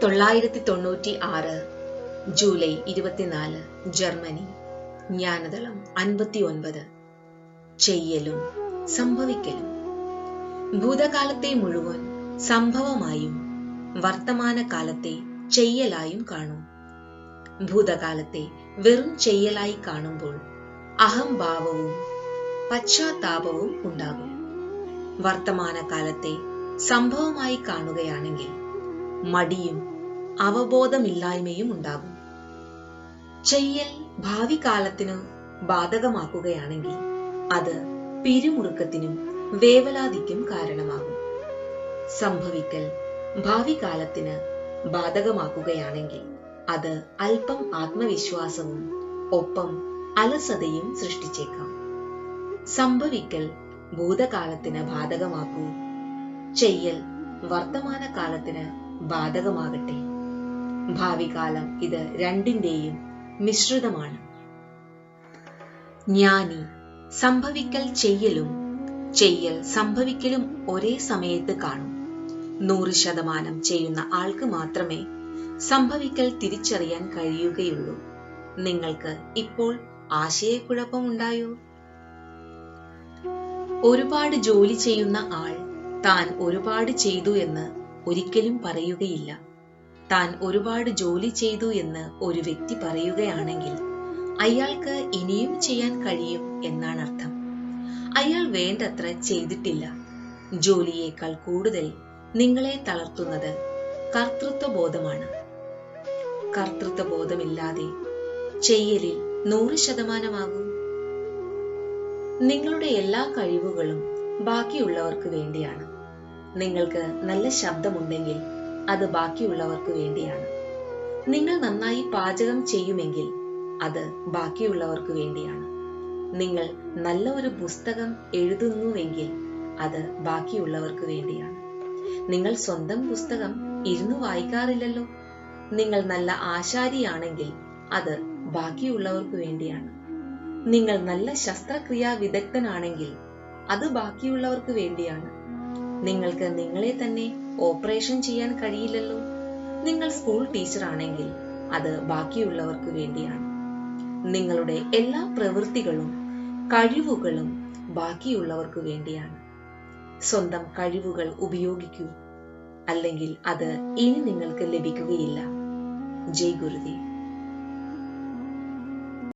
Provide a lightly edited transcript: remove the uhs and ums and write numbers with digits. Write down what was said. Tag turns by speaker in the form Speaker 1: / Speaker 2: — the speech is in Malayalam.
Speaker 1: 1996 ജൂലൈ 24 ജർമ്മനി. ജ്ഞാനതളം 59. ചെയ്യലും സംഭവിക്കലും. ഭൂതകാലത്തെ മുഴുവൻ സംഭവമായും വർത്തമാനകാലത്തെ ചെയ്യലായും കാണും. ഭൂതകാലത്തെ വെറും ചെയ്യലായി കാണുമ്പോൾ അഹംഭാവവും പശ്ചാത്താപവും ഉണ്ടാകും. വർത്തമാനകാലത്തെ സംഭവമായി കാണുകയാണെങ്കിൽ മടിയും അവബോധമില്ലായ്മയും ഉണ്ടാകും. ചെയ്യൽ ഭാവി കാലത്തിനു ബാധകമാക്കുകയാണെങ്കിൽ അത് പിരിമുറുക്കത്തിനും വേവലാതിക്കും കാരണമാകും. സംഭവിക്കൽ ഭാവി കാലത്തിന് ബാധകമാക്കുകയാണെങ്കിൽ അത് അല്പം ആത്മവിശ്വാസവും ഒപ്പം അലസതയും സൃഷ്ടിച്ചേക്കാം. സംഭവിക്കൽ ഭൂതകാലത്തിന് ബാധകമാക്കൂ, ചെയ്യൽ വർത്തമാനകാലത്തിന് ബാധകമാകട്ടെ. ഭാവി കാലം ഇത് രണ്ടിന്റെയും മിശ്രിതമാണ്. ജ്ഞാനി സംഭവിക്കൽ ചെയ്യലും ചെയ്യൽ സംഭവിക്കലും ഒരേ സമയത്ത് കാണും. 100% ചെയ്യുന്ന ആൾക്ക് മാത്രമേ സംഭവിക്കൽ തിരിച്ചറിയാൻ കഴിയുകയുള്ളൂ. നിങ്ങൾക്ക് ഇപ്പോൾ ആശയക്കുഴപ്പമുണ്ടായോ? ഒരുപാട് ജോലി ചെയ്യുന്ന ആൾ താൻ ഒരുപാട് ചെയ്തു എന്ന് ഒരിക്കലും പറയുകയില്ല. താൻ ഒരുപാട് ജോലി ചെയ്തു എന്ന് ഒരു വ്യക്തി പറയുകയാണെങ്കിൽ അയാൾക്ക് ഇനിയും ചെയ്യാൻ കഴിയും എന്നാണ് അർത്ഥം. അയാൾ വേണ്ടത്ര ചെയ്തിട്ടില്ല. ജോലിയേക്കാൾ കൂടുതൽ നിങ്ങളെ തളർത്തുന്നത് കർത്തൃത്വബോധമാണ്. കർത്തൃത്വബോധമില്ലാതെ ചെയ്യലിൽ 100% നിങ്ങളുടെ എല്ലാ കഴിവുകളും ബാക്കിയുള്ളവർക്ക് വേണ്ടിയാണ്. നിങ്ങൾക്ക് നല്ല ശബ്ദമുണ്ടെങ്കിൽ അത് ബാക്കിയുള്ളവർക്ക് വേണ്ടിയാണ്. നിങ്ങൾ നന്നായി പാചകം ചെയ്യുമെങ്കിൽ അത് ബാക്കിയുള്ളവർക്ക് വേണ്ടിയാണ്. നിങ്ങൾ നല്ല ഒരു പുസ്തകം എഴുതുന്നുവെങ്കിൽ അത് ബാക്കിയുള്ളവർക്ക് വേണ്ടിയാണ്. നിങ്ങൾ സ്വന്തം പുസ്തകം ഇരുന്ന് വായിക്കാറില്ലല്ലോ. നിങ്ങൾ നല്ല ആശാരിയാണെങ്കിൽ അത് ബാക്കിയുള്ളവർക്ക് വേണ്ടിയാണ്. നിങ്ങൾ നല്ല ശസ്ത്രക്രിയാ വിദഗ്ധനാണെങ്കിൽ അത് ബാക്കിയുള്ളവർക്ക് വേണ്ടിയാണ്. നിങ്ങൾക്ക് നിങ്ങളെ തന്നെ ഓപ്പറേഷൻ ചെയ്യാൻ കഴിയില്ലല്ലോ. നിങ്ങൾ സ്കൂൾ ടീച്ചറാണെങ്കിൽ അത് ബാക്കിയുള്ളവർക്ക് വേണ്ടിയാണ്. നിങ്ങളുടെ എല്ലാ പ്രവൃത്തികളും കഴിവുകളും ബാക്കിയുള്ളവർക്ക് വേണ്ടിയാണ്. സ്വന്തം കഴിവുകൾ ഉപയോഗിക്കൂ, അല്ലെങ്കിൽ അത് ഇനി നിങ്ങൾക്ക് ലഭിക്കുകയില്ല. ജയ് ഗുരുദേവ്.